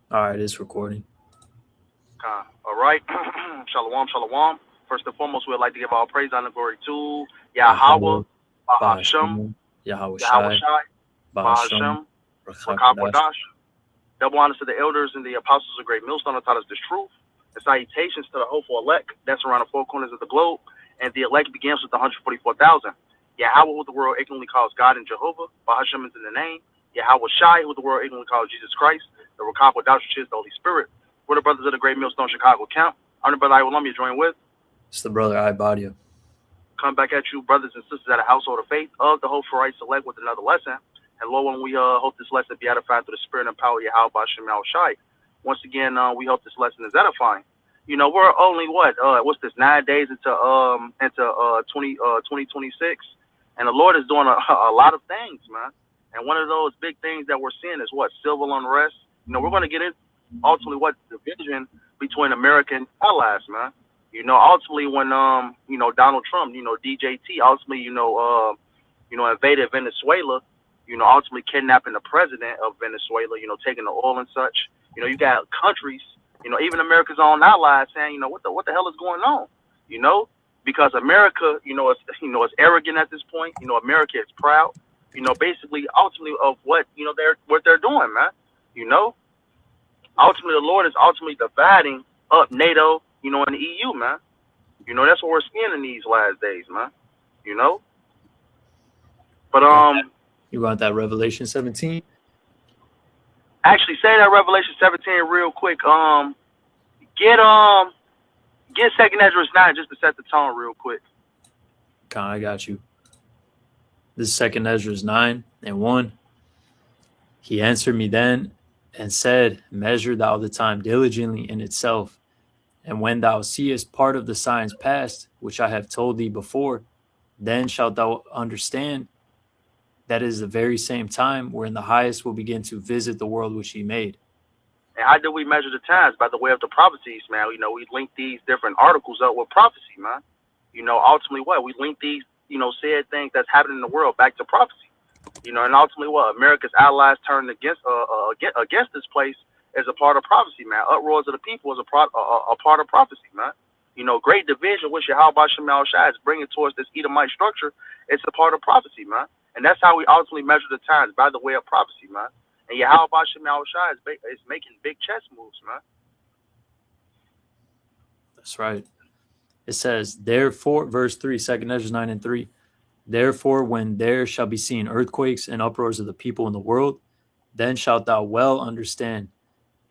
All right, it's recording. All right. Shalom, shalom. First and foremost, we'd like to give all praise and glory to Yahweh, Yahweh, Bahashem, Bahasham, Yahweh Yahweh Shai, Shai, Bahasham, Bahashem, Rakakwadash. Rakakwadash. Double honors to the elders and the apostles of Great Millstone that taught us this truth. And salutations to the hopeful elect that's around the four corners of the globe. And the elect begins with the 144,000. Yahweh, who the world ignorantly calls God and Jehovah. Bahashem is in the name. Yahweh Shai, who the world ignorantly calls Jesus Christ. The Rakakwadash, which is the Holy Spirit. We're the brothers of the Great Millstone Chicago camp. I'm the brother I will you join with. It's the brother Ibadia. Come back at you, brothers and sisters at a household of faith of the Hope for Right Select with another lesson. And Lord, when we hope this lesson be edified through the spirit and power of Yahweh Bashem Shai. Once again, we hope this lesson is edifying. You know, we're only what's this, 9 days into 2026, and the Lord is doing a lot of things, man. And one of those big things that we're seeing is what, civil unrest. You know, we're going to get it ultimately what division between American allies, man. You know, ultimately when Donald Trump, DJT, ultimately invaded Venezuela, ultimately kidnapping the president of Venezuela, taking the oil and such. You got countries, even America's own allies saying, what the hell is going on? Because America, is arrogant at this point. America is proud. Basically, ultimately of what they're doing, man. Ultimately the Lord is ultimately dividing up NATO, and the EU, man. That's what we're seeing in these last days, man. But You got that Revelation 17? actually say that Revelation 17 real quick. Get Second Ezra 9 just to set the tone real quick. I got you. This is 2 Ezra 9:1. He answered me then and said, measure thou the time diligently in itself, and when thou seest part of the signs past, which I have told thee before, then shalt thou understand that is the very same time wherein the highest will begin to visit the world which he made. And how do we measure the times? By the way of the prophecies, man. We link these different articles up with prophecy, man. Ultimately what? We link these, said things that's happening in the world back to prophecy. And ultimately what? America's allies turned against this place as a part of prophecy, man. Uproars of the people is a part of prophecy, man. Great division, which Yahweh Shemal Shai is bringing towards this Edomite structure. It's a part of prophecy, man. And that's how we ultimately measure the times, by the way of prophecy, man. And Yahweh Shemal Shai is making big chess moves, man. That's right. It says, therefore, verse 3, 2 Ezra 9:3, therefore, when there shall be seen earthquakes and uproars of the people in the world, then shalt thou well understand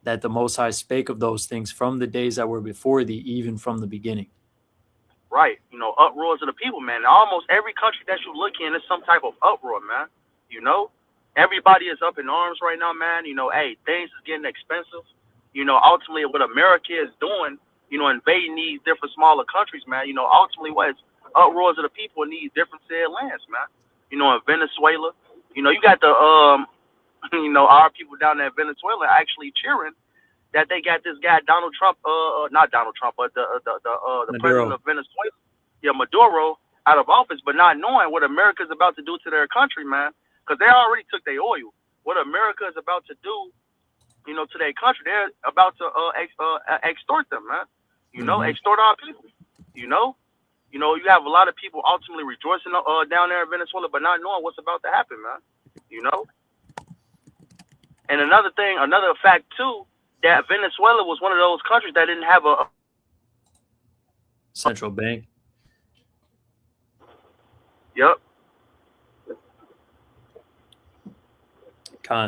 that the Most High spake of those things from the days that were before thee, even from the beginning. Right. Uproars of the people, man. Almost every country that you look in is some type of uproar, man. Everybody is up in arms right now, man. Hey, things is getting expensive. Ultimately what America is doing, invading these different smaller countries, man. Ultimately what is uproars of the people in these different said lands, man. In Venezuela, you got the our people down there in Venezuela actually cheering that they got this guy Donald Trump, not Donald Trump, but the president Maduro. of Venezuela, yeah, Maduro, out of office, but not knowing what America's about to do to their country, man, because they already took their oil. What America is about to do, to their country, they're about to extort them, man. Extort our people. You have a lot of people ultimately rejoicing down there in Venezuela, but not knowing what's about to happen, man. And another thing, another fact too, that Venezuela was one of those countries that didn't have a Central bank. Yep.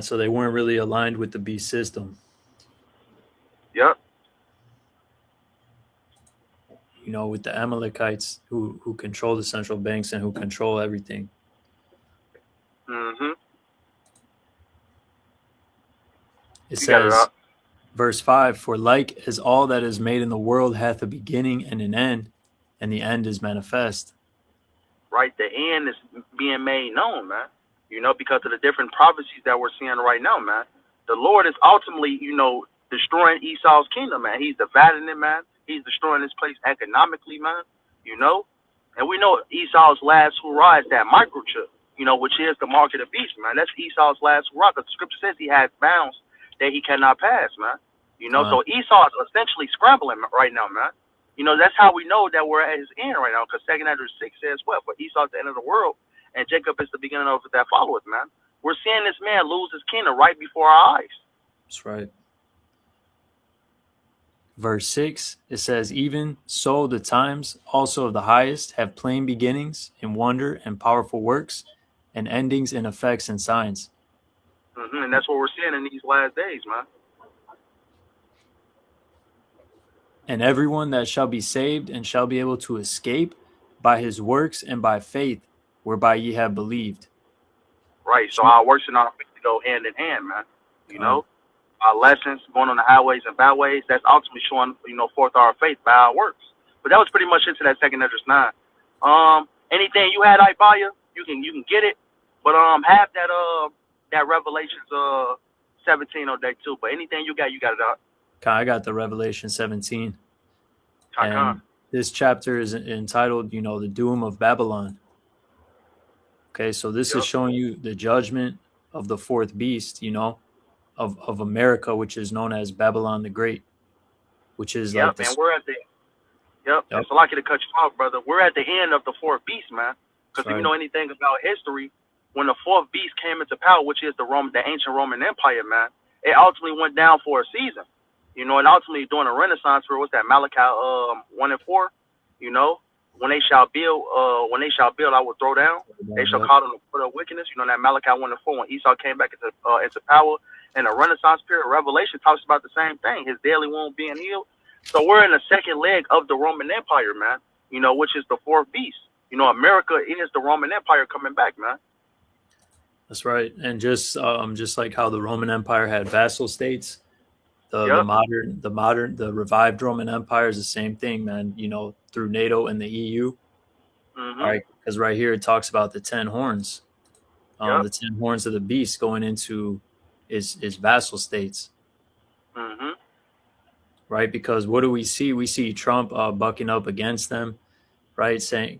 So they weren't really aligned with the beast system. Yep. With the Amalekites who control the central banks and who control everything. Mm-hmm. It You got it says, up. verse 5, for like as all that is made in the world hath a beginning and an end, and the end is manifest. Right, the end is being made known, man. Because of the different prophecies that we're seeing right now, man. The Lord is ultimately, destroying Esau's kingdom, man. He's dividing it, man. He's destroying this place economically, man. And we know Esau's last hurrah is that microchip, which is the mark of the beast, man. That's Esau's last hurrah. Because the scripture says he had bounds that he cannot pass, man. You know, Con, so Esau is essentially scrambling right now, man. You know, that's how we know that we're at his end right now, because 2nd Ezra 6 says what? For Esau at the end of the world, and Jacob is the beginning of that followeth, man. We're seeing this man lose his kingdom right before our eyes. that's right. Verse 6, it says, even so the times also of the highest have plain beginnings in wonder and powerful works, and endings in effects and signs. And that's what we're seeing in these last days, man. And everyone that shall be saved and shall be able to escape by his works and by faith, whereby ye have believed. Right. So our works and our faith go hand in hand, man. You know, our lessons going on the highways and byways, that's ultimately showing, forth our faith by our works. But that was pretty much into that 2nd Ezra 9. Anything you had, Ibaya, you can get it. But have that Revelations 17 on deck too. But anything you got it out. I got the Revelation 17. Khan. And this chapter is entitled, the Doom of Babylon. Okay, so this is showing you the judgment of the fourth beast, of America, which is known as Babylon the Great, which is like the... and we're at the... It's lucky to cut you off, brother. We're at the end of the fourth beast, man. Because if you know anything about history, when the fourth beast came into power, which is the ancient Roman Empire, man, it ultimately went down for a season. And ultimately during the Renaissance, where what's that, Malachi 1 and 4, when they shall build, I will throw down. They shall call them the foot of wickedness. That Malachi 1 and 4, when Esau came back into power. And the Renaissance period, Revelation talks about the same thing, his daily wound being healed. So we're in the second leg of the Roman Empire, man, which is the fourth beast. America is the Roman Empire coming back, man. That's right. And just like how the Roman Empire had vassal states, the revived Roman Empire is the same thing, man, through NATO and the EU. All right, because right here it talks about the 10 horns. The 10 horns of the beast going into is vassal states. Right, because what do we see? We see Trump bucking up against them, right? Saying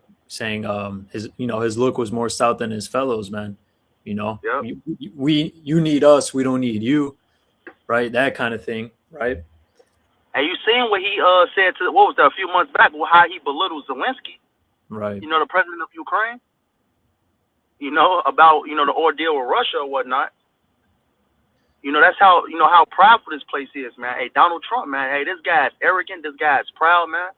his look was more stout than his fellows, man. You need us, we don't need you, right? That kind of thing, right? And you seen what he said to what was that a few months back? How he belittled Zelensky, right? The president of Ukraine. About the ordeal with Russia or whatnot. That's how prideful this place is, man. Hey, Donald Trump, man. Hey, this guy's arrogant. This guy's proud, man.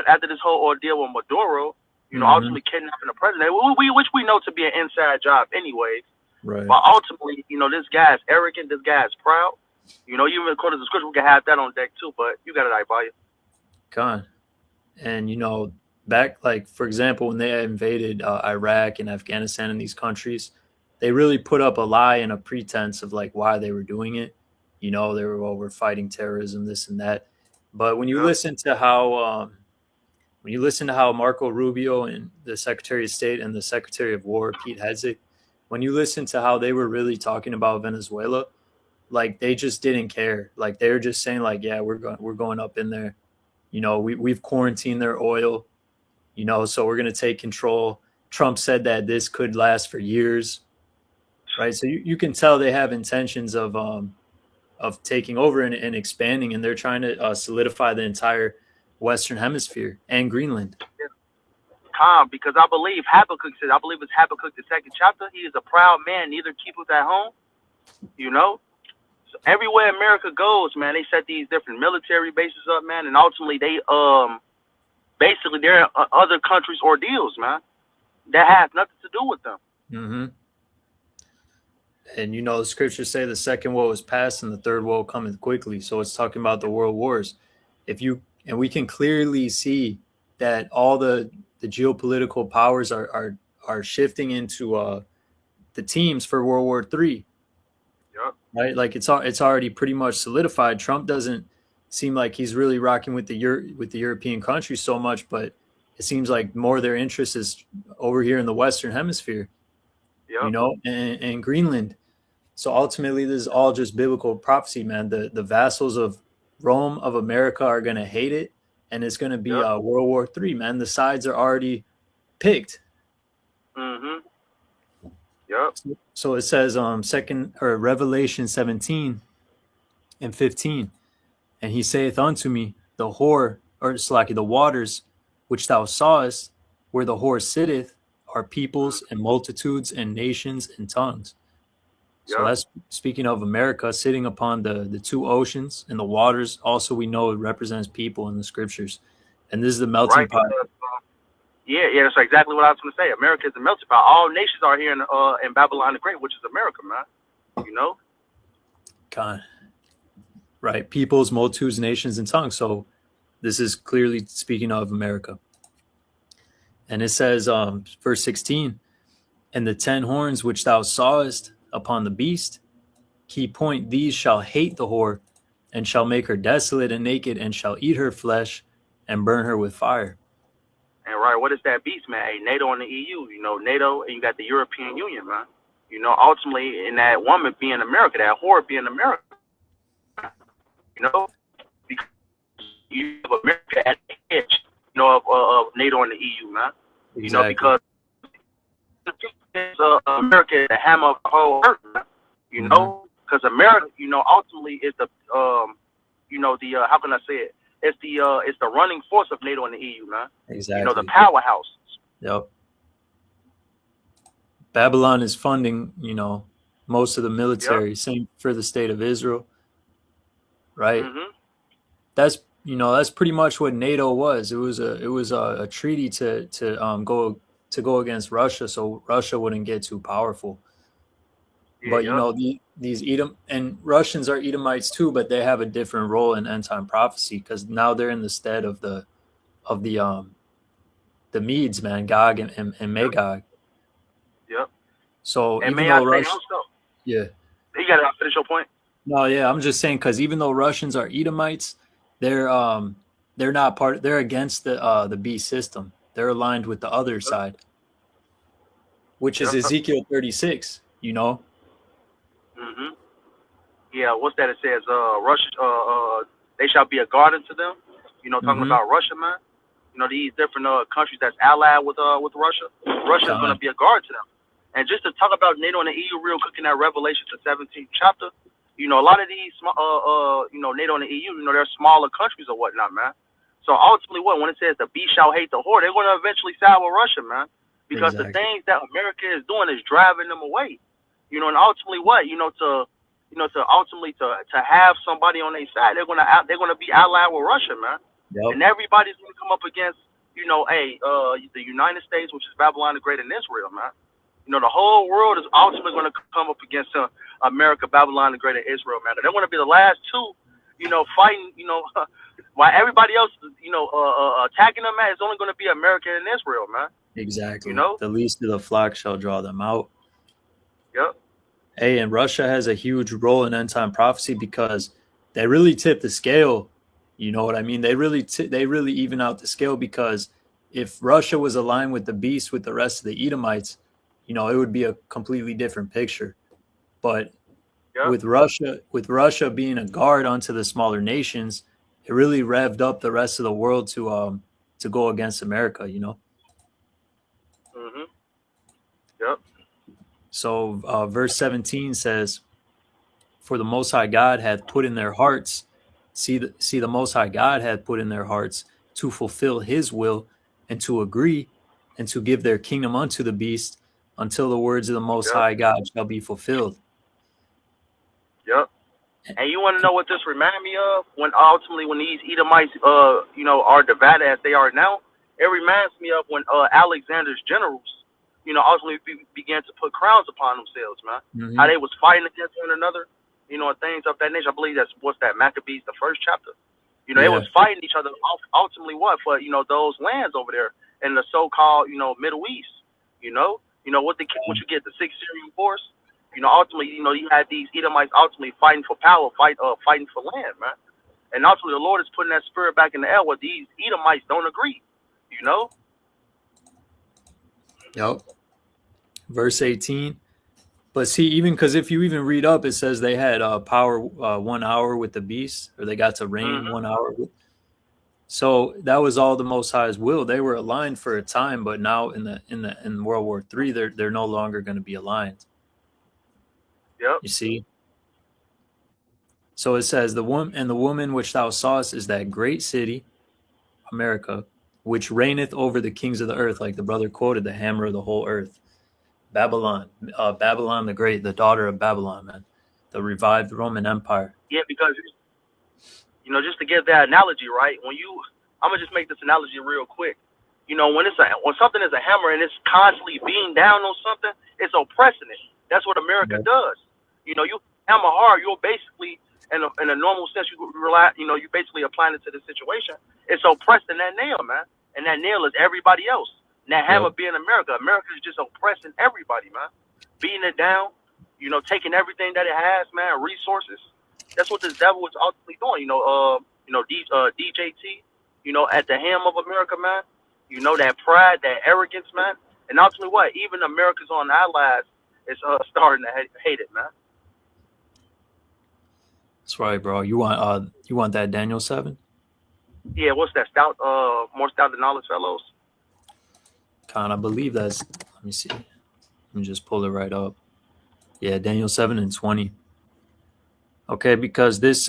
After this whole ordeal with Maduro, ultimately kidnapping the president, which we know to be an inside job anyways. Right. But ultimately, this guy's arrogant. This guy's proud. Even according to the scripture, we can have that on deck too. But you got it, Ibaya. Con. And, back, like, for example, when they invaded Iraq and Afghanistan and these countries, they really put up a lie and a pretense of like why they were doing it. They were, we're fighting terrorism, this and that. But when you listen to how Marco Rubio and the Secretary of State and the Secretary of War, Pete Hegseth, when you listen to how they were really talking about Venezuela, like they just didn't care. Like they were just saying like, yeah, we're going up in there. We've quarantined their oil, so we're going to take control. Trump said that this could last for years. Right, so you can tell they have intentions of taking over and expanding, and they're trying to solidify the entire Western Hemisphere and Greenland. Because I believe Habakkuk says, I believe it's Habakkuk the 2nd chapter. He is a proud man, neither keepeth at home. So everywhere America goes, man, they set these different military bases up, man, and ultimately they basically they're other countries' ordeals, man, that have nothing to do with them. Mm-hmm. And the scriptures say the second woe is past and the third woe cometh quickly. So it's talking about the world wars. And we can clearly see that all the geopolitical powers are shifting into the teams for World War III. Yep. Right, like it's already pretty much solidified. Trump doesn't seem like he's really rocking with the European countries so much, but it seems like more of their interest is over here in the Western Hemisphere. Yep. And Greenland. So ultimately, this is all just biblical prophecy, man. The vassals of Rome of America are going to hate it, and it's going to be World War III, man. The sides are already picked. Yep. So it says Revelation 17, and 15. And he saith unto me, the whore, or Slaki, the waters which thou sawest, where the whore sitteth, are peoples and multitudes and nations and tongues. So Yep. that's speaking of America sitting upon the two oceans and the waters. Also, we know it represents people in the scriptures. And this is the melting Right. pot. Because yeah, that's exactly what I was going to say. America is a melting pot. All nations are here in Babylon the Great, which is America, man. You know. Con, right? Peoples, multitudes, nations, and tongues. So this is clearly speaking of America. And it says, verse 16, and the 10 horns which thou sawest upon the beast, key point, these shall hate the whore, and shall make her desolate and naked, and shall eat her flesh, and burn her with fire. And right, what is that beast, man? Hey, NATO and the EU. You know, NATO, and you got the European Union, man. You know, ultimately, in that woman being America, that whore being America. You know, because you have America at the edge, you know, of NATO and the EU, man. Exactly. You know, because America is the hammer of the whole earth, man. You know, because America, you know, ultimately is the, you know, the how can I say it? It's the running force of NATO and the EU, man. Exactly. You know, the powerhouse. Yep. Babylon is funding, you know, most of the military. Yep. Same for the state of Israel, right? Mm-hmm. That's, you know, that's pretty much what NATO was. It was a treaty to go against Russia, so Russia wouldn't get too powerful. Yeah, but you know, these Edom, and Russians are Edomites too, but they have a different role in end time prophecy because now they're in the stead of the Medes, man, Gog and Magog. Yep. So and even though Russia, yeah, you got to finish your point. No, yeah, I'm just saying because even though Russians are Edomites, they're not part. They're against the beast system. They're aligned with the other side, which is Ezekiel 36. You know. Mm-hmm. Yeah, what's that? It says, Russia, they shall be a guard unto them. You know, talking about Russia, man. You know, these different countries that's allied with Russia. Russia is going to be a guard to them. And just to talk about NATO and the EU real quick in that Revelation, the 17th chapter, you know, a lot of these, you know, NATO and the EU, you know, they're smaller countries or whatnot, man. So ultimately, when it says the beast shall hate the whore, they're going to eventually side with Russia, man. Because the things that America is doing is driving them away. You know, and ultimately to ultimately to have somebody on their side, they're gonna be allied with Russia, man. Yep. And everybody's gonna come up against, you know, the United States, which is Babylon the Great, and Israel, man. You know, the whole world is ultimately gonna come up against America, Babylon the Great, and Israel, man. They're gonna be the last two, you know, fighting, you know, while everybody else, you know, attacking them, man. It's only gonna be America and Israel, man. Exactly. You know, the least of the flock shall draw them out. Yep. Hey, and Russia has a huge role in end time prophecy because they really tip the scale. You know what I mean? They really even out the scale, because if Russia was aligned with the beast with the rest of the Edomites, you know, it would be a completely different picture. But with Russia being a guard onto the smaller nations, it really revved up the rest of the world to go against America, you know. Mm-hmm. Yep. So verse 17 says, for the Most High God hath put in their hearts, see the Most High God hath put in their hearts to fulfill his will and to agree and to give their kingdom unto the beast until the words of the Most High God shall be fulfilled. Yep. And you want to know what this reminded me of? When these Edomites, you know, are divided as they are now, it reminds me of when Alexander's generals, you know, ultimately began to put crowns upon themselves, man. Mm-hmm. How they was fighting against one another, you know, and things of that nature. I believe that's Maccabees, the first chapter. You know, they was fighting each other. Ultimately, for you know, those lands over there in the so-called, you know, Middle East. You know what you get, the 6 Syrian wars. You know, ultimately, you know, you had these Edomites ultimately fighting for power, fighting for land, man. And ultimately, the Lord is putting that spirit back in the air where these Edomites don't agree, you know? Yep. Verse 18. But see, even because if you even read up, it says they had power 1 hour with the beast, or they got to reign 1 hour. So that was all the Most High's will. They were aligned for a time, but now in World War III, they're no longer going to be aligned. Yep. You see? So it says, the woman which thou sawest is that great city, America, which reigneth over the kings of the earth, like the brother quoted, the hammer of the whole earth. Babylon, Babylon the Great, the daughter of Babylon, man, the revived Roman Empire. Yeah, because just to give that analogy, right? I'm gonna just make this analogy real quick. When something is a hammer and it's constantly beating down on something, it's oppressing it. That's what America does. You hammer hard, you're basically in a normal sense, you basically applying it to the situation. It's oppressing that nail, man, and that nail is everybody else. And that hammer being America. America is just oppressing everybody, man, beating it down. Taking everything that it has, man, resources. That's what this devil is ultimately doing. DJT. At the helm of America, man. That pride, that arrogance, man, and ultimately what? Even America's own allies is starting to hate it, man. That's right, bro. You want that Daniel 7? Yeah, what's that? Stout, more stout than all his fellows. I believe that's. Let me see. Let me just pull it right up. Yeah, Daniel 7:20. Okay, because this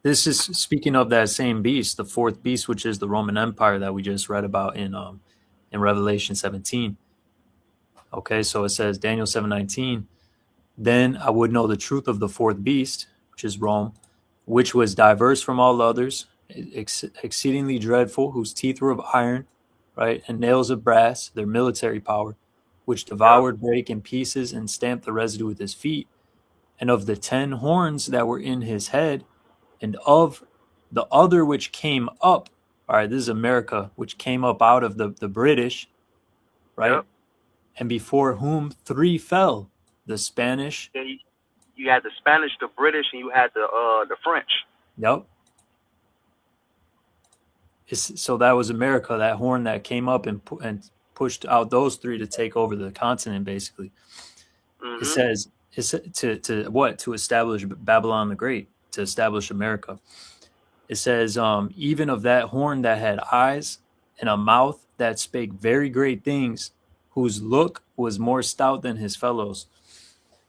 is speaking of that same beast, the fourth beast, which is the Roman Empire that we just read about in Revelation 17. Okay, so it says Daniel 7:19. Then I would know the truth of the fourth beast, which is Rome, which was diverse from all others, exceedingly dreadful, whose teeth were of iron, right, and nails of brass, their military power, which devoured, brake in pieces, and stamped the residue with his feet, and of the 10 horns that were in his head, and of the other which came up. All right, this is America, which came up out of the British, right? Yep. And before whom 3 fell, the Spanish. Yeah, you had the Spanish, the British, and you had the French. Yep. So that was America, that horn that came up and pushed out those 3 to take over the continent, basically. Mm-hmm. It says to what? To establish Babylon the Great, to establish America. It says, even of that horn that had eyes and a mouth that spake very great things, whose look was more stout than his fellows.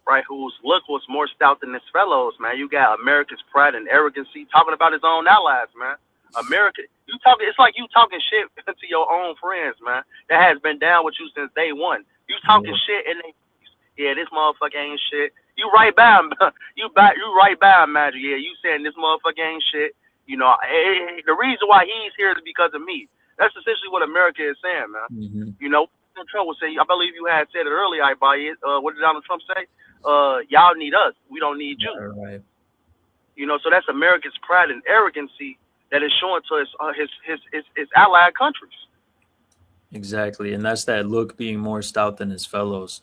Right, whose look was more stout than his fellows, man. You got America's pride and arrogancy talking about his own allies, man. America, it's like you talking shit to your own friends, man. That has been down with you since day one. You talking shit and this motherfucker ain't shit. You right by him, you right by him, Magic. Yeah, you saying this motherfucker ain't shit. The reason why he's here is because of me. That's essentially what America is saying, man. Mm-hmm. Trump was saying, I believe you had said it earlier, I buy it. What did Donald Trump say? Y'all need us. We don't need you. Right. So that's America's pride and arrogancy that is showing to his allied countries. Exactly, and that's that look being more stout than his fellows,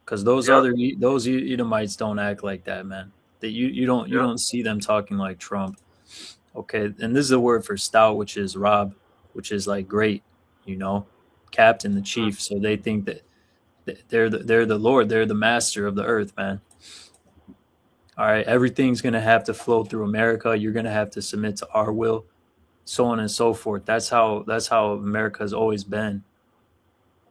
because those Edomites don't act like that, man. That you don't see them talking like Trump. Okay, and this is a word for stout, which is Rob, which is like great, captain, the chief. Mm-hmm. So they think that they're the Lord, they're the master of the earth, man. All right, everything's gonna have to flow through America. You're gonna have to submit to our will, so on and so forth. That's how America has always been.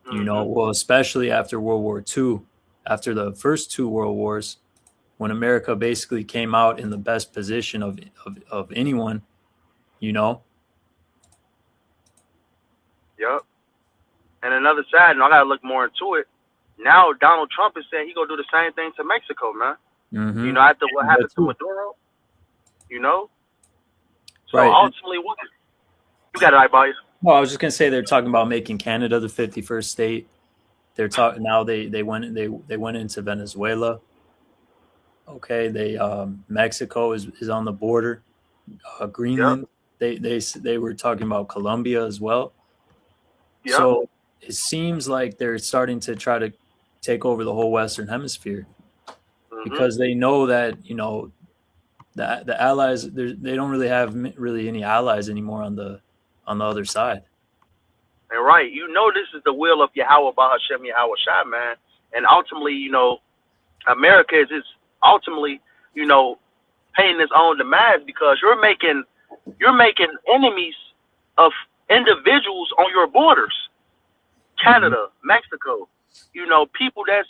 Mm-hmm. Well, especially after World War II, after the first 2 world wars, when America basically came out in the best position of anyone, Yep. And another side, and I gotta look more into it. Now Donald Trump is saying he gonna do the same thing to Mexico, man. Mm-hmm. After what happened to Maduro, So right. Ultimately, what you got it, Ibaya? Well, I was just gonna say they're talking about making Canada the 51st state. They're talking now. They went into Venezuela. Okay, Mexico is on the border. Greenland. Yep. They were talking about Colombia as well. Yep. So it seems like they're starting to try to take over the whole Western Hemisphere, because they know that the allies, they don't really have any allies anymore on the other side. And right, this is the will of Yahweh Bahashem Yahweh Shai, man. And ultimately, America is ultimately, paying its own demands, because you're making enemies of individuals on your borders. Canada, Mexico, people that's,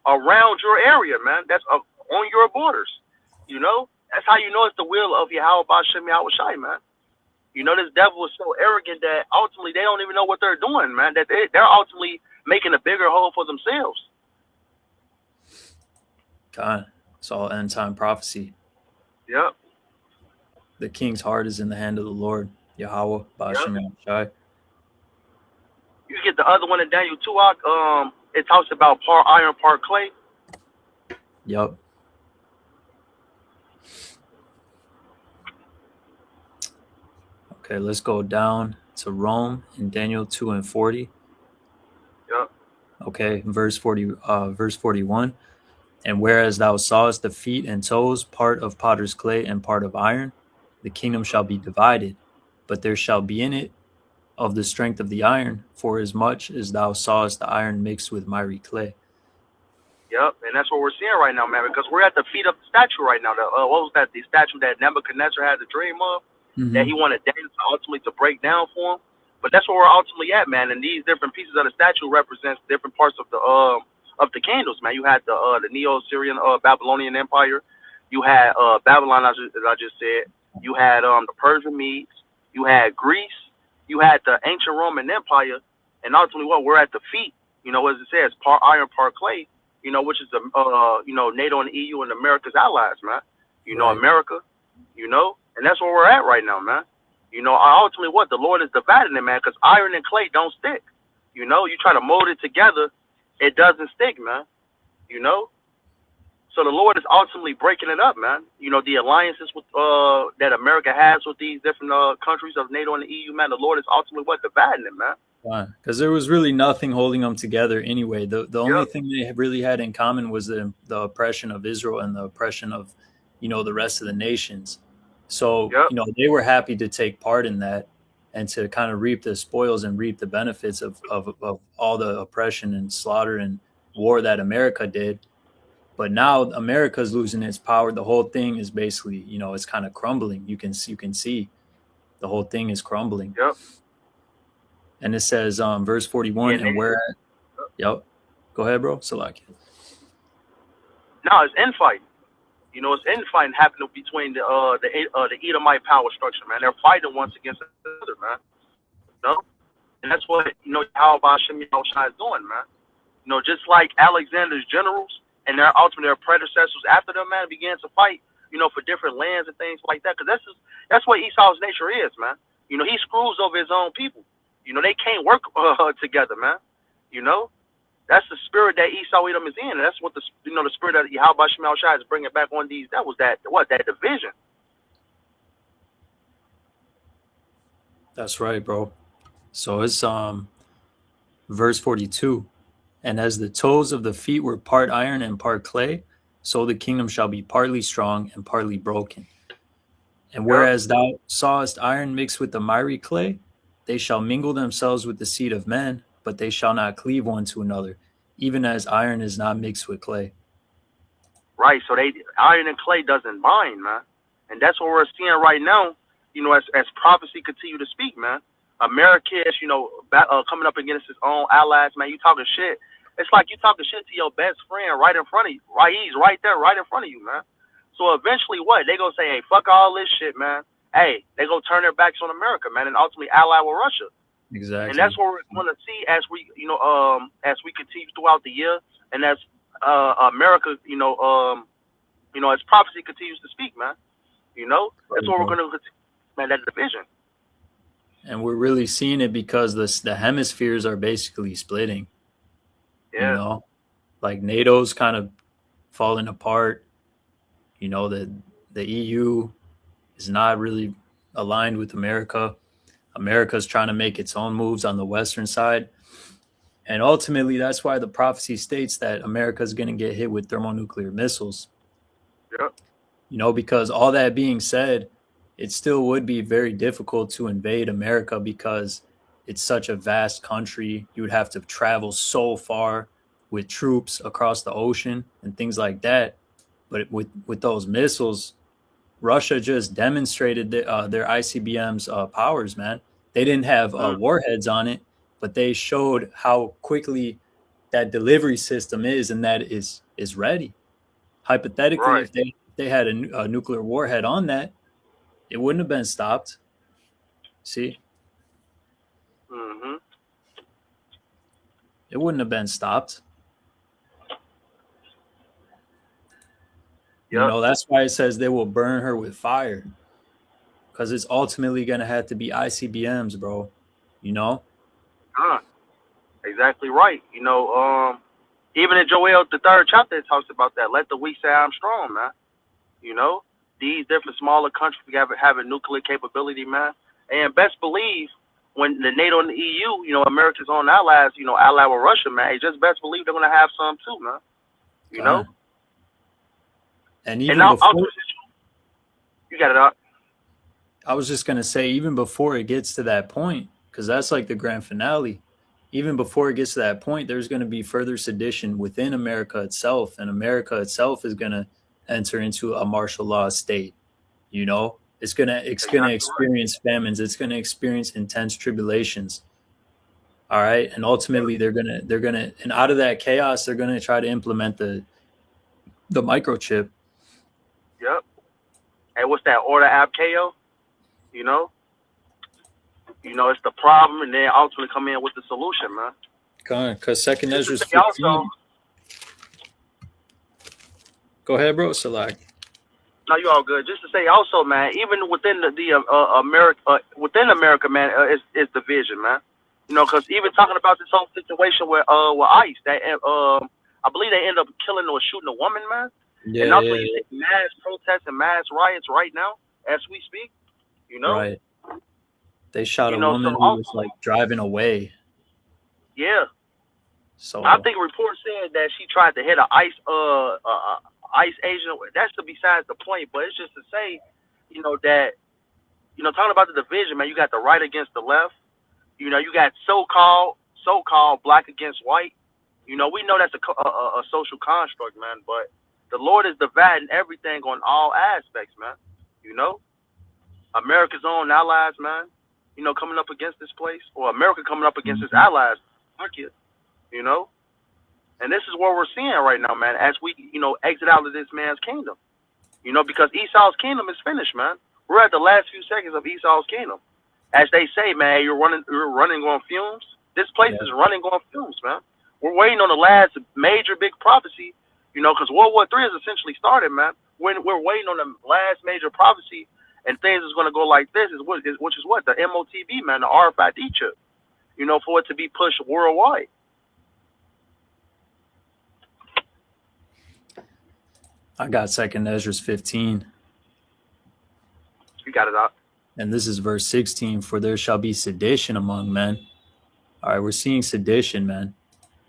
around your area, man, that's on your borders, That's how you know it's the will of Yahweh Bashem Yahweh Shai, man. You know, this devil is so arrogant that ultimately they don't even know what they're doing, man. That they're ultimately making a bigger hole for themselves. God, it's all end time prophecy. Yep. The king's heart is in the hand of the Lord, Yahweh, Yep. Ba'ashem Yahushai. You get the other one in Daniel 2, it talks about part iron, part clay. Yep. Okay, let's go down to Rome in Daniel 2 and 40. Yep. Okay, verse 41. And whereas thou sawest the feet and toes, part of potter's clay and part of iron, the kingdom shall be divided, but there shall be in it of the strength of the iron, for as much as thou sawest the iron mixed with miry clay. Yep. And that's what we're seeing right now, man, because we're at the feet of the statue right now. What was that? The statue that Nebuchadnezzar had the dream of, that he wanted Daniel to ultimately to break down for him. But that's where we're ultimately at, man. And these different pieces of the statue represents different parts of the candles, man. You had the Neo-Syrian Babylonian Empire. You had Babylon, as I just said. You had the Persian Medes. You had Greece. You had the ancient Roman Empire. And ultimately, what we're at the feet, you know, as it says, part iron, part clay. You know, which is the NATO and the EU and America's allies, man. You know, Right. America. You know, and that's where we're at right now, man. You know, ultimately, what the Lord is dividing it, man, because iron and clay don't stick. You know, you try to mold it together, it doesn't stick, man. You know, so the Lord is ultimately breaking it up, man. You know, the alliances with that America has with these different countries of NATO and the EU, man. The Lord is ultimately what dividing it, man. Because there was really nothing holding them together anyway. The only Yep. thing they really had in common was the oppression of Israel and the oppression of, the rest of the nations. So, Yep. they were happy to take part in that and to kind of reap the spoils and reap the benefits of all the oppression and slaughter and war that America did. But now America's losing its power. The whole thing is basically, it's kind of crumbling. You can see the whole thing is crumbling. Yep. And it says, verse 41, Yeah. and where, yep. Go ahead, bro. Salaki. No, it's infighting. You know, it's infighting happening between the Edomite power structure, man. They're fighting once against another, man. You know, and that's what how Hashem Yahushua is doing, man. You know, just like Alexander's generals and their predecessors after them, man, began to fight, for different lands and things like that. Because that's what Esau's nature is, man. You know, he screws over his own people. You know, they can't work together, man. You know, that's the spirit that Esau Edom is in. And that's what the spirit that Yahweh Shemel Shai is bringing back on these. That was that division. That's right, bro. So it's verse 42. And as the toes of the feet were part iron and part clay, so the kingdom shall be partly strong and partly broken. And Yep. whereas thou sawest iron mixed with the miry clay, they shall mingle themselves with the seed of men, but they shall not cleave one to another, even as iron is not mixed with clay. Right. So iron and clay doesn't bind, man. And that's what we're seeing right now. You know, as prophecy continue to speak, man. America is, coming up against its own allies, man. You talking shit. It's like you talking shit to your best friend right in front of you. Right, he's right there, right in front of you, man. So eventually, what they gonna say? Hey, fuck all this shit, man. Hey, they gonna turn their backs on America, man, and ultimately ally with Russia. Exactly. And that's what we're going to see as we continue throughout the year, and as America, as prophecy continues to speak, man. You know, that's what we're going to continue, man. That division. And we're really seeing it because the hemispheres are basically splitting. Yeah. Like NATO's kind of falling apart. The EU is not really aligned with America. America's trying to make its own moves on the Western side. And ultimately, that's why the prophecy states that America is going to get hit with thermonuclear missiles. Yep. Because all that being said, it still would be very difficult to invade America because it's such a vast country. You would have to travel so far with troops across the ocean and things like that. But with those missiles, Russia just demonstrated their ICBM's powers, man. They didn't have warheads on it, but they showed how quickly that delivery system is, and that is ready. Hypothetically, Right. if they they had a nuclear warhead on that, it wouldn't have been stopped. See, Mm-hmm. it wouldn't have been stopped. You Yep. know, that's why it says they will burn her with fire, because it's ultimately going to have to be ICBMs, bro. You know? Exactly right. Even in Joel the third chapter, it talks about that. Let the weak say I'm strong, man. You know, these different smaller countries have a nuclear capability, man. And best believe when the NATO and the EU, America's own allies, ally with Russia, man. Just best believe they're gonna have some too, man. You know, God. And and even now before, you got it out. I was just going to say, even before it gets to that point, because that's like the grand finale, even before it gets to that point, there's going to be further sedition within America itself. And America itself is going to enter into a martial law state. You know, it's gonna Exactly right. experience famines. It's gonna experience intense tribulations. All right, and ultimately they're gonna and out of that chaos, they're gonna try to implement the microchip. Yep. And what's that order app KO? You know, it's the problem, and then ultimately come in with the solution, man. Because Second Just to Ezra's say also, 15. Go ahead, bro. Select. no, you all good. Just to say also, man, even within the America, within America, man, is division, man. Because even talking about this whole situation with ICE, that I believe they end up killing or shooting a woman, man. And Yeah, also, yeah, you yeah. see mass protests and mass riots right now as we speak. You know, Right. They shot a woman So who was also, like driving away. yeah, I So think a report said that she tried to hit a ICE agent. That's besides the point, but it's just to say, that talking about the division, man, you got the right against the left. You got so-called black against white. We know that's a social construct, man. But the Lord is dividing everything on all aspects, man. You know, America's own allies, man. Coming up against this place, or America coming up against its mhm. allies. You know, and this is what we're seeing right now, man. As we, exit out of this man's kingdom. Because Esau's kingdom is finished, man. We're at the last few seconds of Esau's kingdom. As they say, man, you're running on fumes. This place Yeah, is running on fumes, man. We're waiting on the last major big prophecy, because World War III is essentially started, man. When we're waiting on the last major prophecy, and things is going to go like this, which is what the MOTB, man, the RFID chip, for it to be pushed worldwide. I got Second Ezra's 15. You got it out. And this is verse 16. For there shall be sedition among men. All right, we're seeing sedition, man.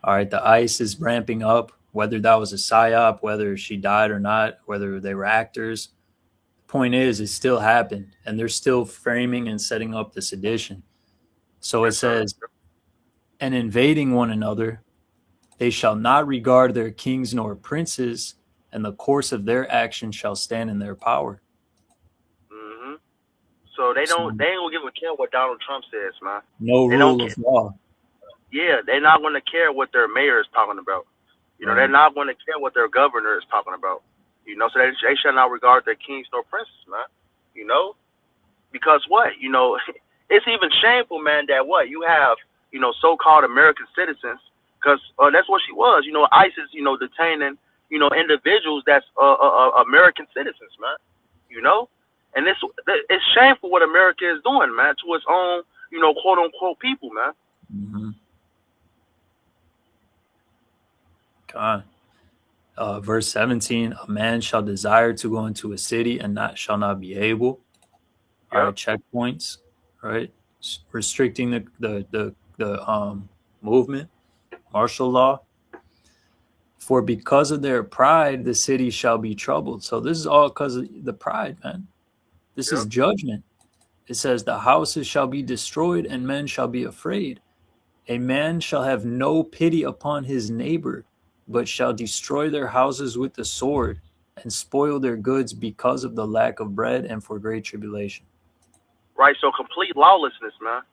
All right, the ICE is ramping up, whether that was a psyop, whether she died or not, whether they were actors. The point is, it still happened, and they're still framing and setting up the sedition. So it Yes, sir. says, and invading one another, they shall not regard their kings nor princes, and the course of their action shall stand in their power. hmm So they So don't. They ain't gonna give a care what Donald Trump says, man. no They don't rule care. of law. Yeah, they're not gonna care what their mayor is talking about. They're Right. not gonna care what their governor is talking about. So they shall not regard their kings nor princes, man. You know, because what? It's even shameful, man. That what you have, so-called American citizens, because that's what she was. ISIS, detaining, individuals that's American citizens, man. You know, and it's shameful what America is doing, man, to its own, quote unquote people, man. Mm-hmm. God. Verse 17, a man shall desire to go into a city and shall not be able. All Yep. right, checkpoints, right? Restricting the movement, martial law. For because of their pride, the city shall be troubled. So this is all because of the pride, man. This is Yep. judgment. It says the houses shall be destroyed and men shall be afraid. A man shall have no pity upon his neighbor, but shall destroy their houses with the sword and spoil their goods because of the lack of bread and for great tribulation. Right. So complete lawlessness, man.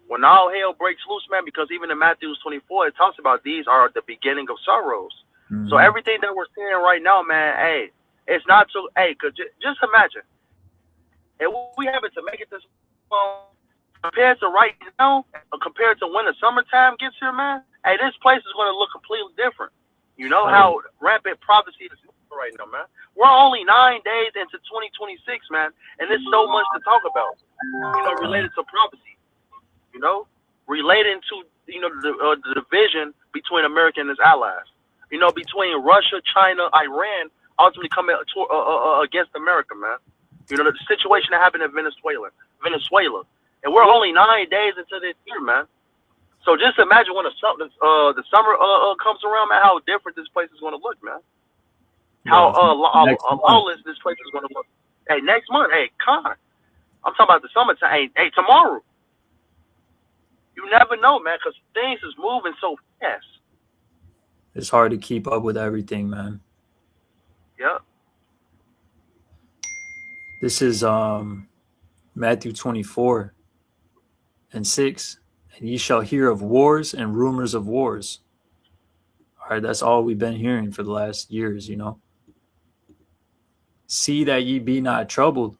When all hell breaks loose, man, because even in Matthew 24, it talks about these are the beginning of sorrows. So Mm-hmm. everything that we're seeing right now, man, hey, It's not so. Hey, cause just imagine, if we have it to make it this long, compared to right now, compared to when the summertime gets here, man. Hey, this place is going to look completely different. You know Right. how rampant prophecy is right now, man. We're only 9 days into 2026, man, and there's so much to talk about. Related to prophecy. You know, relating to the division between America and its allies. Between Russia, China, Iran, ultimately coming against America, man. The situation that happened in Venezuela, and we're only 9 days into this year, man. So just imagine when the summer comes around, man, how different this place is going to look, man. How lawless this place is going to look. Hey, next month, hey, Con, I'm talking about the summertime. Hey, tomorrow. You never know, man, because things is moving so fast. It's hard to keep up with everything, man. Yep. This is Matthew 24:6. And ye shall hear of wars and rumors of wars. All right, that's all we've been hearing for the last years, See that ye be not troubled,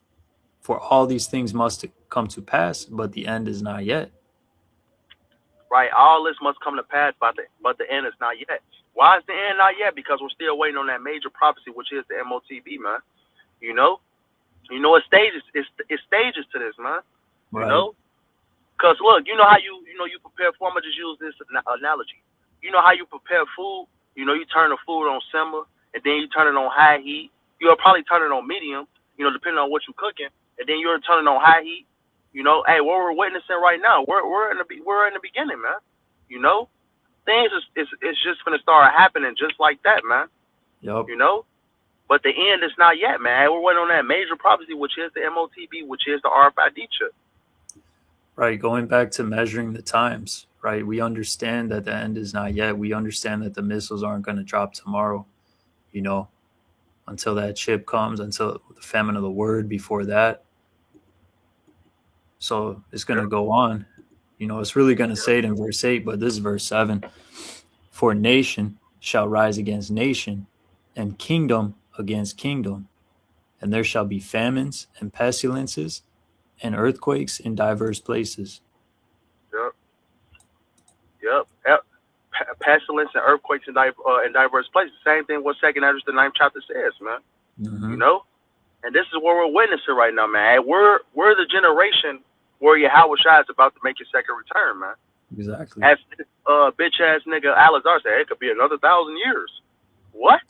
for all these things must come to pass, but the end is not yet. Right, all this must come to pass, but the end is not yet. Why is the end not yet? Because we're still waiting on that major prophecy, which is the MOTB, man. It's stages to this, man. Right. Because look, how you prepare food. I'm gonna just use this analogy. You know how you prepare food. You turn the food on simmer, and then you turn it on high heat. You'll probably turn it on medium, depending on what you're cooking, and then you're turning on high heat. Hey, what we're witnessing right now, we're in the beginning, man. Things is just gonna start happening just like that, man. Yep. But the end is not yet, man. We're waiting on that major prophecy, which is the MOTB, which is the RFID chip. Right, going back to measuring the times, right? We understand that the end is not yet. We understand that the missiles aren't going to drop tomorrow, until that chip comes, until the famine of the word before that. So it's going to go on. It's really going to say it in verse 8, but this is verse 7. For nation shall rise against nation, and kingdom against kingdom. And there shall be famines and pestilences and earthquakes in diverse places. Yep. Pestilence and earthquakes in diverse places. Same thing what 2 Ezra the 9th chapter says, man. Mm-hmm. And this is what we're witnessing right now, man. We're the generation where Yahweh Shai is about to make his second return, man. Exactly. As this bitch ass nigga Alazar said, it could be another 1,000 years. What?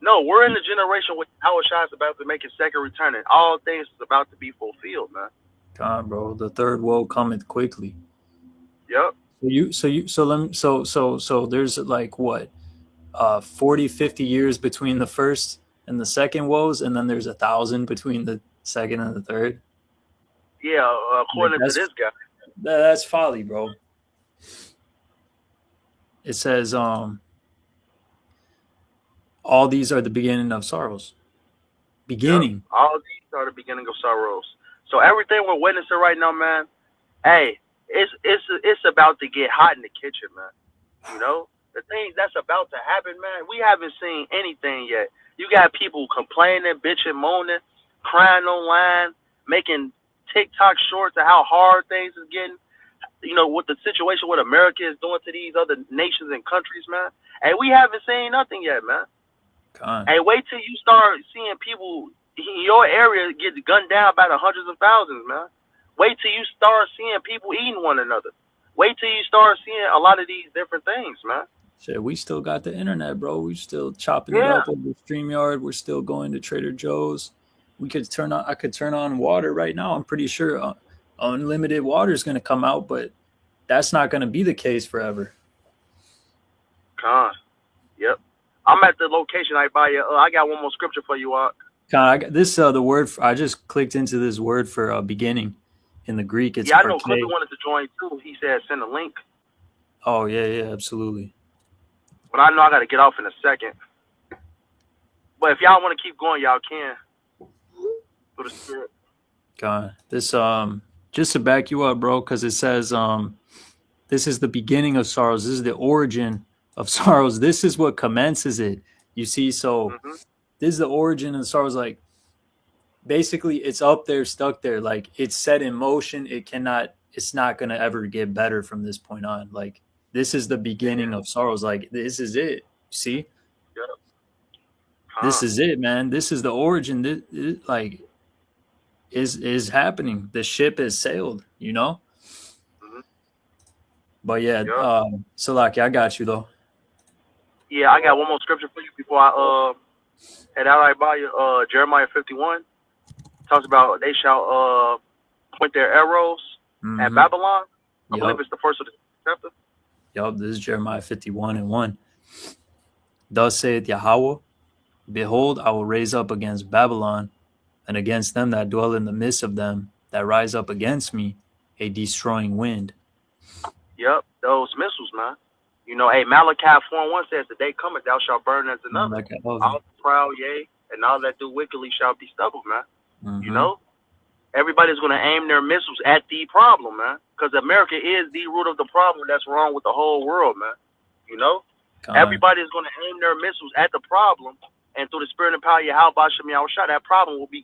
No, we're in the generation where Yahweh Shai is about to make his second return, and all things is about to be fulfilled, man. Come on, bro. The third woe cometh quickly. Yep. So there's like what, 40, 50 years between the first and the second woes, and then there's 1,000 between the second and the third. Yeah, according to this guy. That's folly, bro. It says, all these are the beginning of sorrows. Beginning. Yep. All these are the beginning of sorrows. So everything we're witnessing right now, man, hey, it's about to get hot in the kitchen, man. The things that's about to happen, man, we haven't seen anything yet. You got people complaining, bitching, moaning, crying online, making TikTok shorts of how hard things is getting. With the situation what America is doing to these other nations and countries, man. And we haven't seen nothing yet, man. Hey, wait till you start seeing people in your area get gunned down by the hundreds of thousands, man. Wait till you start seeing people eating one another. Wait till you start seeing a lot of these different things, man. Shit, we still got the internet, bro. We still chopping it up over StreamYard. We're still going to Trader Joe's. I could turn on water right now. I'm pretty sure unlimited water is going to come out, but that's not going to be the case forever. Yep. I'm at the location I buy you. I got one more scripture for you, I got this. The word I just clicked into this word for beginning in the Greek. It's I know Clippy wanted to join too. He said send a link. Oh yeah, absolutely. But I know I got to get off in a second. But if y'all want to keep going, y'all can. For the spirit. God, this just to back you up, bro, because it says this is the beginning of sorrows. This is the origin of sorrows. This is what commences it. You see, so this is the origin of Star Wars. Like, basically, it's up there, stuck there. Like, it's set in motion. It's not gonna ever get better from this point on. Like, this is the beginning of Star Wars. Like, this is it. See, Yep. this is it, man. This is the origin. Like, is happening. The ship has sailed. Mm-hmm. But yeah, Yep. Salaki, I got you though. Yeah, I got one more scripture for you before I head out. I buy you. Jeremiah 51 talks about they shall point their arrows at Babylon. I believe it's the first of the chapter. Yup, this is Jeremiah 51:1. Thus saith Yahweh, behold, I will raise up against Babylon, and against them that dwell in the midst of them, that rise up against me, a destroying wind. Yep, those missiles, man. Hey, Malachi 4:1 says, the day cometh, thou shalt burn as another. All proud, yea, and all that do wickedly shall be stubbled, man. Everybody's going to aim their missiles at the problem, man. Because America is the root of the problem that's wrong with the whole world, man. Everybody's going to aim their missiles at the problem, and through the spirit and power of Yahweh Bashem Yahushua, that problem will be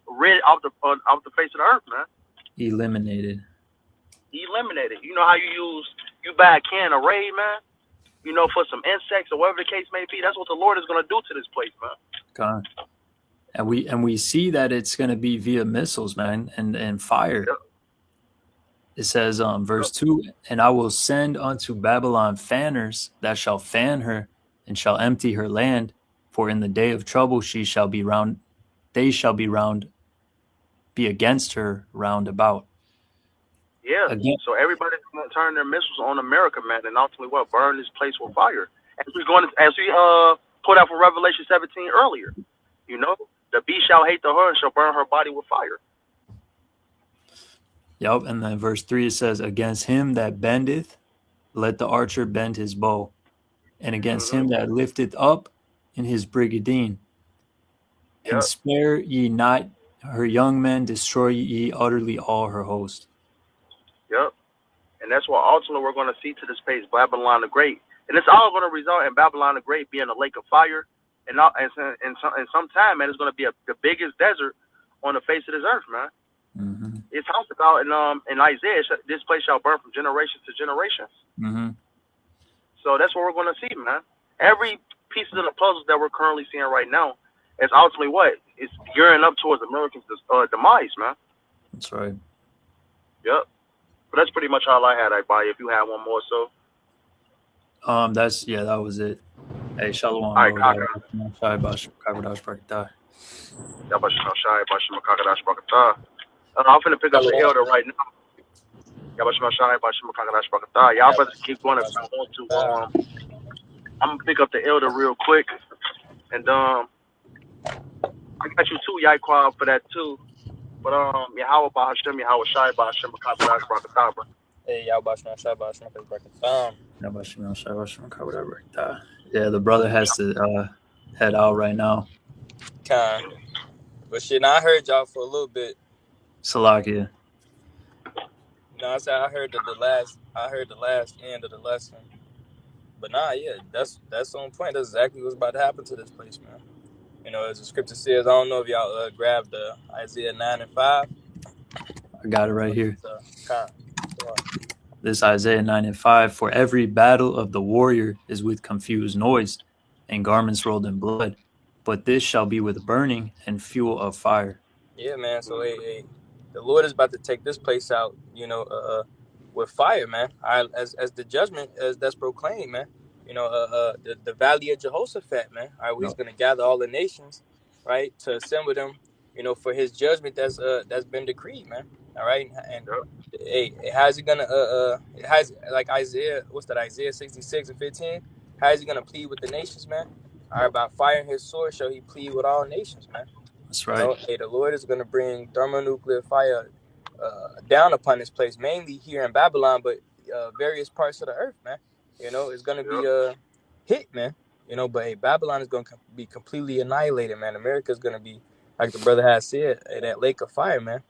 rid off the face of the earth, man. Eliminated. You know how you buy a can of Raid, man? For some insects or whatever the case may be. That's what the Lord is going to do to this place, man. God. And we see that it's going to be via missiles, man, and fire. Yep. It says, verse 2, and I will send unto Babylon fanners that shall fan her and shall empty her land, for in the day of trouble they shall be against her round about. Yeah. Again. So everybody's going to turn their missiles on America, man, and ultimately burn this place with fire. As we put out for Revelation 17 earlier, the beast shall hate the whore and shall burn her body with fire. Yep, and then verse 3 it says, against him that bendeth, let the archer bend his bow, and against him that lifteth up in his brigadine. Yep. And spare ye not her young men, destroy ye utterly all her host. Yep. And that's what ultimately we're going to see to this place, Babylon the Great. And it's all going to result in Babylon the Great being a lake of fire. And some time, man, it's going to be the biggest desert on the face of this earth, man. Mm-hmm. It talks about in Isaiah, this place shall burn from generation to generation. Mm-hmm. So that's what we're going to see, man. Every piece of the puzzle that we're currently seeing right now is ultimately what? It's gearing up towards America's demise, man. That's right. Yep. But that's pretty much all I had, If you have one more, so. That was it. Hey, Shalom. All right, Kaka. I'm finna pick up the elder right now. Y'all better keep going if you want to. I'm gonna pick up the elder real quick, and I got you too, Yaquan, for that too. But Yahweh Bahashem, Yahweh Shai Bahashem, Makadash Brakatah. Hey, Yahweh Shai Bahashem, Brakatah. Yeah, the brother has to head out right now. But shit, now I heard y'all for a little bit. Salakia. I said I heard the last end of the lesson. But that's on point. That's exactly what's about to happen to this place, man. As the scripture says, I don't know if y'all grabbed Isaiah 9:5. I got it right here. This Isaiah 9:5. For every battle of the warrior is with confused noise, and garments rolled in blood. But this shall be with burning and fuel of fire. Yeah, man. So the Lord is about to take this place out, with fire, man. As the judgment that's proclaimed, man. The valley of Jehoshaphat, man. All right, well, he's gonna gather all the nations, right, to assemble them, for his judgment that's been decreed, man. All right, and how's he gonna like Isaiah? What's that? Isaiah 66:15. How is he gonna plead with the nations, man? All right, by fire and his sword shall he plead with all nations, man. That's right. The Lord is gonna bring thermonuclear fire down upon this place, mainly here in Babylon, but various parts of the earth, man. It's gonna be a hit, man. But Babylon is gonna be completely annihilated, man. America is gonna be, like the brother has said, that lake of fire, man.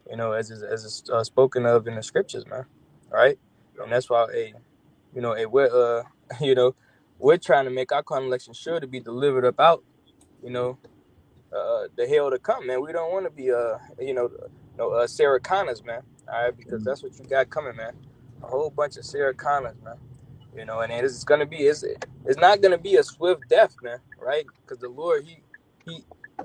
As it's spoken of in the scriptures, man. All right, and that's why, we're we're trying to make our congregation sure to be delivered up out the hell to come, man. We don't want to be Sarah Connors, man. All right, because that's what you got coming, man. A whole bunch of Sarah Connors, man. And it's not gonna be a swift death, man, right? Because the Lord,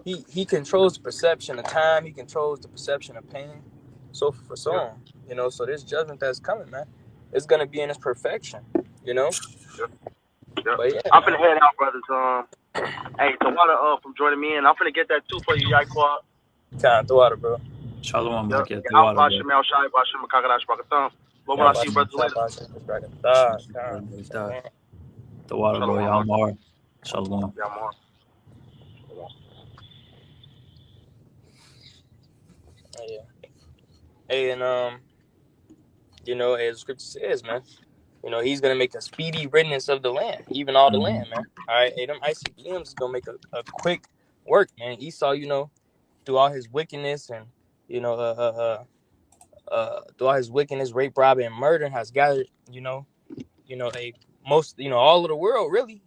he controls the perception of time, he controls the perception of pain, so forth, so on. So this judgment that's coming, man, it's gonna be in its perfection, Yep. But yeah, I'm man. finna head out, brothers. Hey, Tawada from joining me in. I'm finna get that too for you, Yaquad. Kind of throw out, bro. Shalom, Yep. Makia. I'll Tawada, watch bro. him out, Shai, watch him, Kakadash, Brakatham. But when Yeah, I see you brothers later. Tawada, bro. Shalom, Yamar. Shalom. Yamar. Yeah. Hey, and as the scripture says, man, he's gonna make a speedy riddance of the land, even all the land, man. All right, hey, them ICBMs is gonna make a quick work, man. Esau, through all his wickedness and through all his wickedness, rape, robbery, and murder, has gathered, all of the world, really,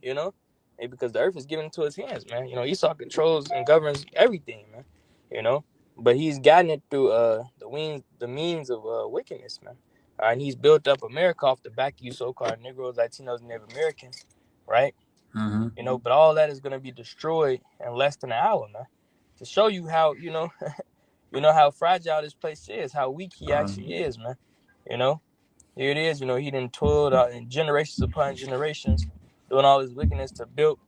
because the earth is given into his hands, man. Esau controls and governs everything, man. But he's gotten it through the means of wickedness, man. And he's built up America off the back of you so-called Negroes, Latinos, and Native Americans, right? But all that is going to be destroyed in less than an hour, man. To show you how, how fragile this place is, how weak he actually is, man. Here it is, he done toiled out in generations upon generations, doing all his wickedness to build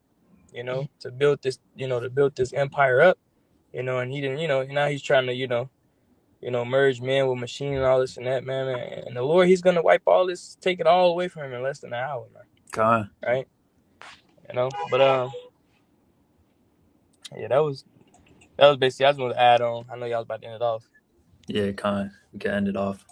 this empire up, and he didn't, now he's trying to, merge man with machine and all this and that, man. And the Lord, he's gonna wipe all this, take it all away from him in less than an hour, man. Khan. Right? But yeah, that was basically, I just wanted to add on. I know y'all was about to end it off. Yeah, Khan. We can end it off.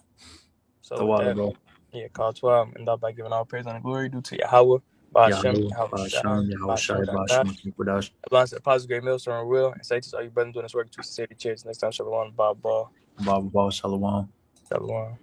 So with that, bro. Yeah, call 12, end up by giving all praise and glory due to Yahweh, Ba'ashem, Ba'ashem, Yahushai, Ba'ashem, Kikudash. Blessed the positive great millstone will, and say to all you brothers doing this work to sincerity. Cheers. Next time, Shalom, Bob Ball. Baba, Shalom. Shalom.